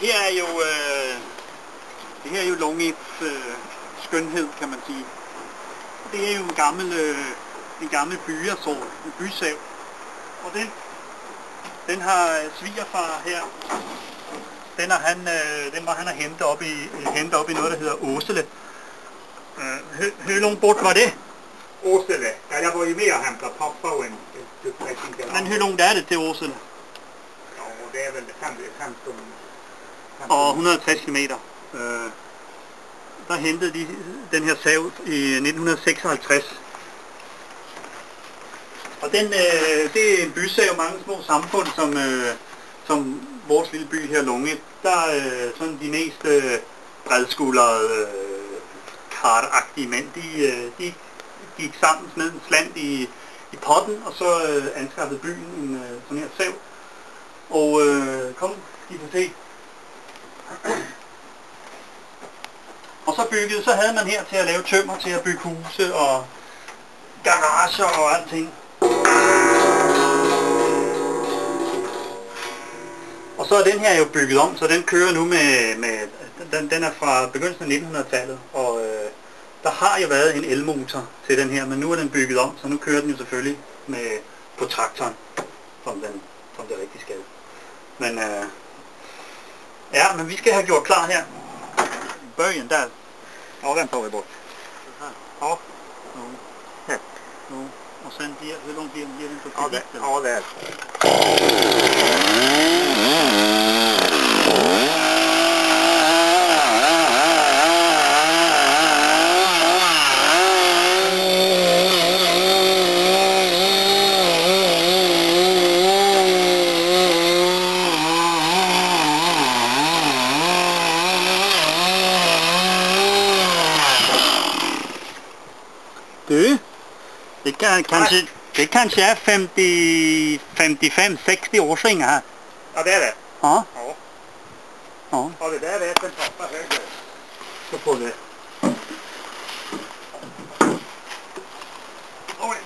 her er jo Långeds skønhed, kan man sige. Det er jo en gammel byersort, en bysav. Og den har svigerfar her. Den var han hentet op i noget, der hedder Åsele. Hur långt bort var det? Åsele? Ja, jag var ju med och hämtade pappa och en utsträckning till. Men hur långt är det till Åsele? Ja, det är väl 15. Og 160 km. Der hentede de den her sav i 1956. Og det er en bysav, mange små samfund, som vores lille by her, Långe, der sådan de mest bredskuldrede, kartagtige mænd, de gik sammen ned en slant i potten, og så anskaffede byen en sådan her sav. Og kom, de får se. Og så havde man her til at lave tømmer, til at bygge huse og garager og alting. Og så er den her jo bygget om, så den kører nu den er fra begyndelsen af 1900-tallet, og der har jo været en elmotor til den her, men nu er den bygget om, så nu kører den jo selvfølgelig på traktoren, som det rigtig skal. Men ja, men vi skal have gjort klar her. Bøjen der. Ja, den tar vi bort. Ja. Ja. Och sen hur långt blir den på ja, det är. Du, det kanske är 55-60 årsringar här. Ja, det är det. Ja. Ja, det där är en pappa höger. Så får det. Oj.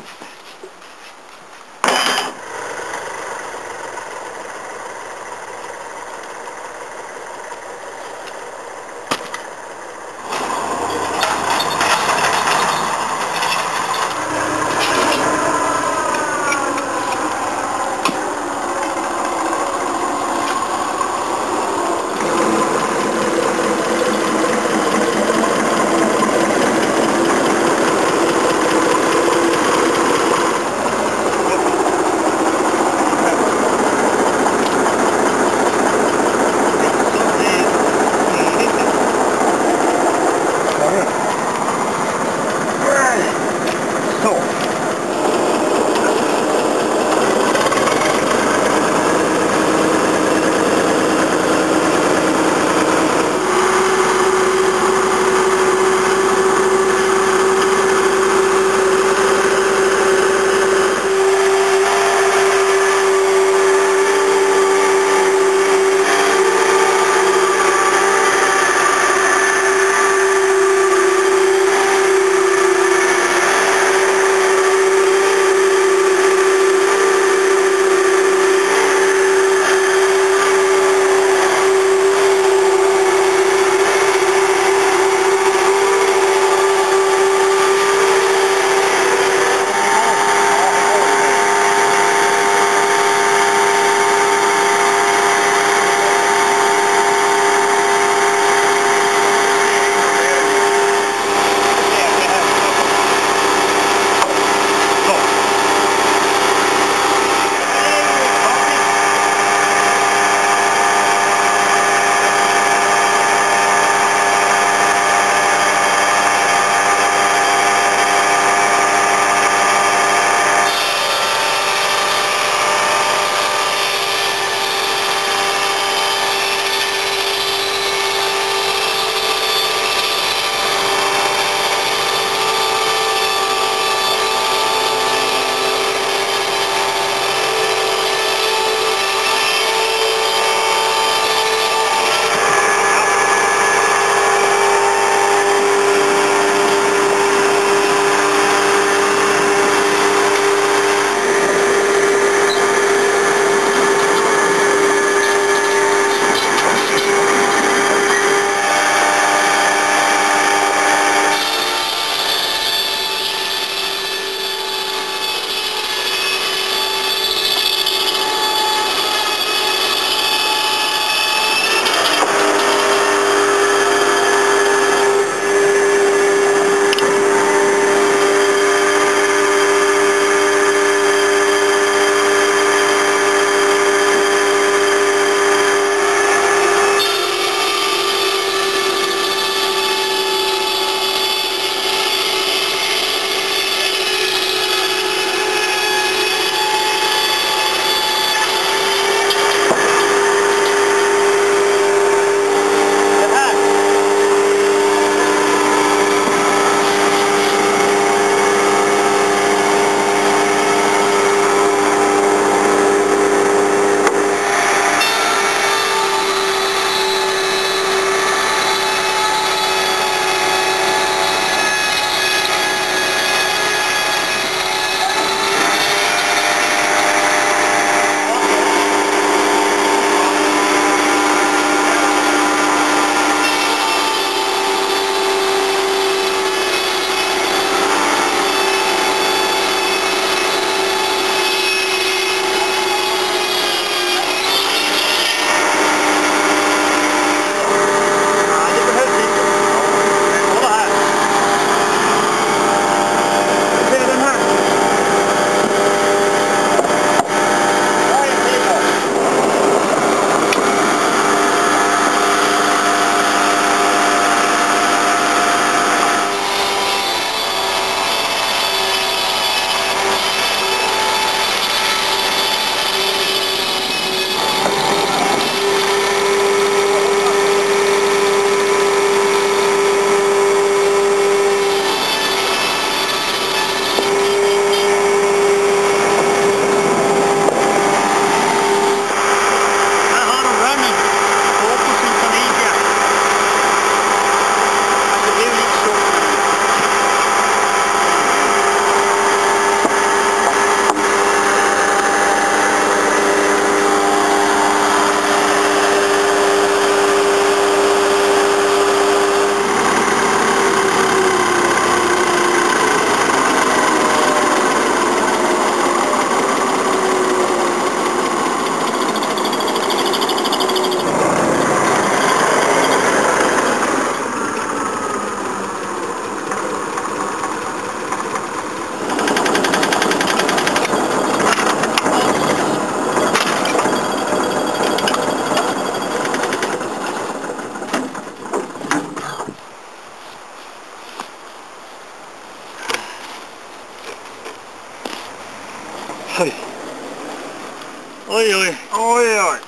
Oj, oj. Oj, oj.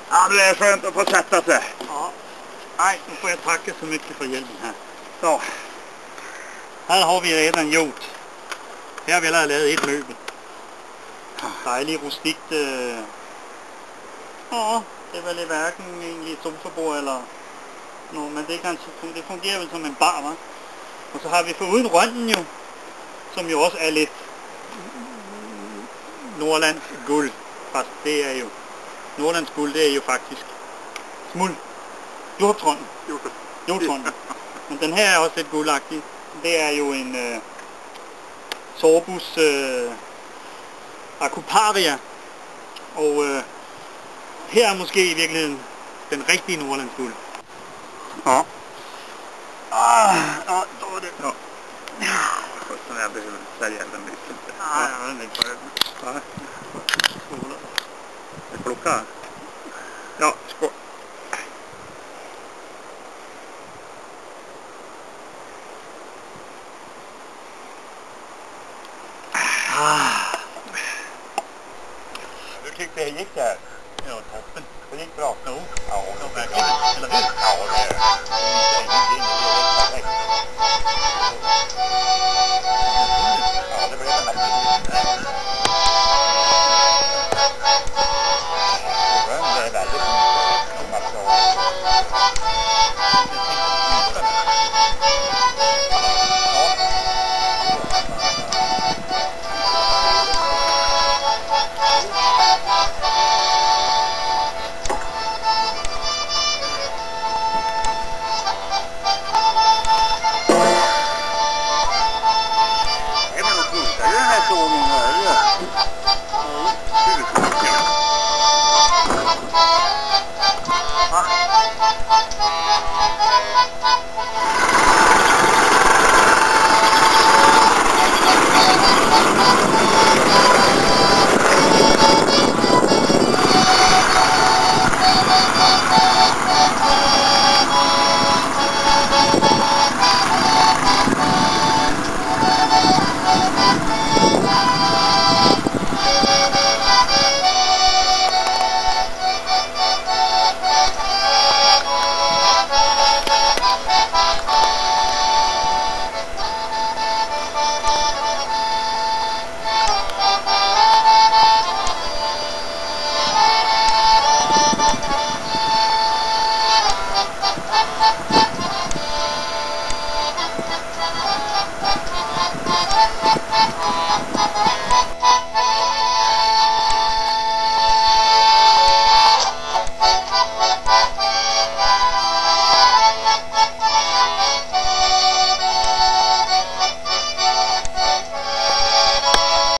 Ja, det är skönt att få sätta sig. Ja. Nej, nu får jag tacka så mycket för hjälpen här. Så. Här har vi redan gjort. Her har vi allerede lavet et løbe. Dejligt rustikt. Ja, det er vel i hverken egentlig et sofabord eller noget, men det fungerer vel som en bar, hva'? Og så har vi foruden rønden jo, som jo også er lidt Nordlands guld. Det er jo Nordlands guld, det er jo faktisk smuld. Hjortron. Men den her er også lidt guldagtig. Det er jo en Sorbus Acuparia. Og her er måske i virkeligheden den rigtige Nordlands guld. Ja. Ja, så var det. Ja. Kostar jag behöver sälja den mycket. Nej, jeg ved ikke, Nej. Det plockar. Ja, skål. Hur tyckte det gick där? Ja, toppen. Det gick bra. Jo, Ja, det verkligen. Eller hur? Ja, det är ingenting. Det är perfekt. Ja, det blev en